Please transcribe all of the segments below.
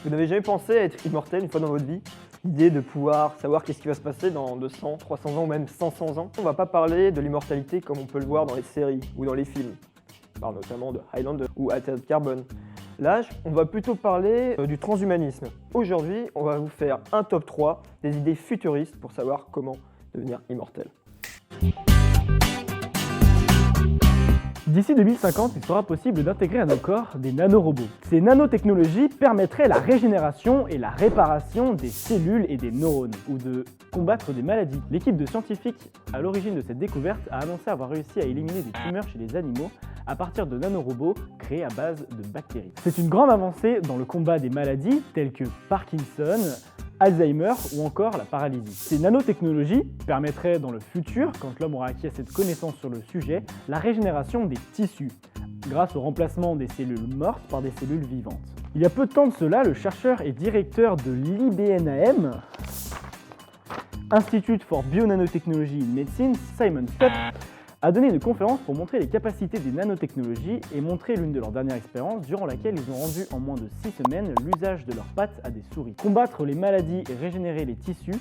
Vous n'avez jamais pensé à être immortel une fois dans votre vie? L'idée de pouvoir savoir qu'est-ce qui va se passer dans 200, 300 ans ou même 500 ans. On va pas parler de l'immortalité comme on peut le voir dans les séries ou dans les films. On parle notamment de Highlander ou Altered Carbon. Là, on va plutôt parler du transhumanisme. Aujourd'hui, on va vous faire un top 3 des idées futuristes pour savoir comment devenir immortel. D'ici 2050, il sera possible d'intégrer à nos corps des nanorobots. Ces nanotechnologies permettraient la régénération et la réparation des cellules et des neurones, ou de combattre des maladies. L'équipe de scientifiques à l'origine de cette découverte a annoncé avoir réussi à éliminer des tumeurs chez les animaux à partir de nanorobots créés à base de bactéries. C'est une grande avancée dans le combat des maladies telles que Parkinson, Alzheimer ou encore la paralysie. Ces nanotechnologies permettraient dans le futur, quand l'homme aura acquis cette connaissance sur le sujet, la régénération des tissus, grâce au remplacement des cellules mortes par des cellules vivantes. Il y a peu de temps de cela, le chercheur et directeur de l'IBNAM, Institute for Bionanotechnology in Medicine, Simon Stupp, a donné une conférence pour montrer les capacités des nanotechnologies et montrer l'une de leurs dernières expériences durant laquelle ils ont rendu en moins de 6 semaines l'usage de leurs pattes à des souris. Combattre les maladies et régénérer les tissus,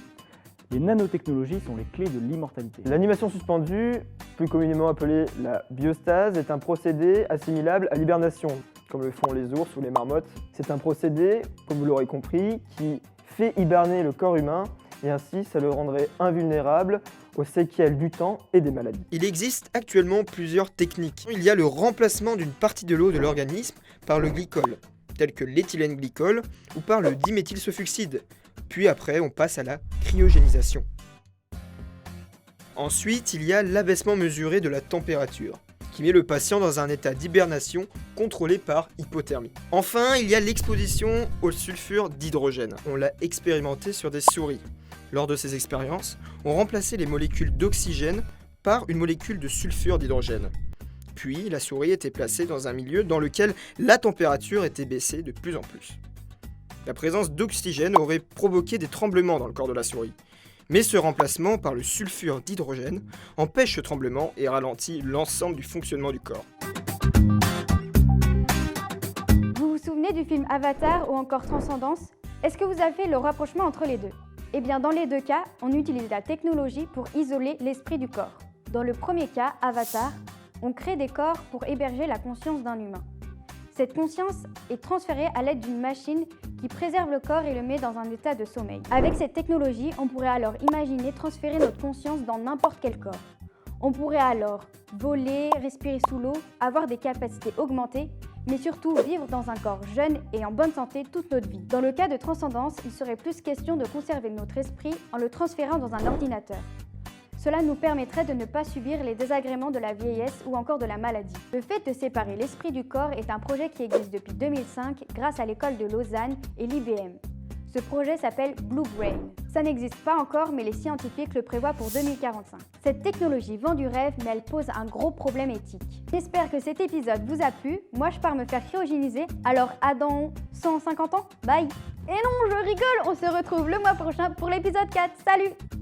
les nanotechnologies sont les clés de l'immortalité. L'animation suspendue, plus communément appelée la biostase, est un procédé assimilable à l'hibernation, comme le font les ours ou les marmottes. C'est un procédé, comme vous l'aurez compris, qui fait hiberner le corps humain et ainsi ça le rendrait invulnérable aux séquelles du temps et des maladies. Il existe actuellement plusieurs techniques. Il y a le remplacement d'une partie de l'eau de l'organisme par le glycol, tel que l'éthylène glycol ou par le diméthylsulfuxide. Puis après, on passe à la cryogénisation. Ensuite, il y a l'abaissement mesuré de la température, qui met le patient dans un état d'hibernation contrôlé par hypothermie. Enfin, il y a l'exposition au sulfure d'hydrogène. On l'a expérimenté sur des souris. Lors de ces expériences, on remplaçait les molécules d'oxygène par une molécule de sulfure d'hydrogène. Puis, la souris était placée dans un milieu dans lequel la température était baissée de plus en plus. La présence d'oxygène aurait provoqué des tremblements dans le corps de la souris. Mais ce remplacement par le sulfure d'hydrogène empêche ce tremblement et ralentit l'ensemble du fonctionnement du corps. Vous vous souvenez du film Avatar ou encore Transcendance? Est-ce que vous avez fait le rapprochement entre les deux? Eh bien, dans les deux cas, on utilise la technologie pour isoler l'esprit du corps. Dans le premier cas, Avatar, on crée des corps pour héberger la conscience d'un humain. Cette conscience est transférée à l'aide d'une machine qui préserve le corps et le met dans un état de sommeil. Avec cette technologie, on pourrait alors imaginer transférer notre conscience dans n'importe quel corps. On pourrait alors voler, respirer sous l'eau, avoir des capacités augmentées, mais surtout vivre dans un corps jeune et en bonne santé toute notre vie. Dans le cas de transcendance, il serait plus question de conserver notre esprit en le transférant dans un ordinateur. Cela nous permettrait de ne pas subir les désagréments de la vieillesse ou encore de la maladie. Le fait de séparer l'esprit du corps est un projet qui existe depuis 2005 grâce à l'école de Lausanne et l'IBM. Ce projet s'appelle Blue Brain. Ça n'existe pas encore, mais les scientifiques le prévoient pour 2045. Cette technologie vend du rêve, mais elle pose un gros problème éthique. J'espère que cet épisode vous a plu. Moi, je pars me faire cryogéniser, alors à dans 150 ans. Bye! Et non, je rigole, on se retrouve le mois prochain pour l'épisode 4. Salut!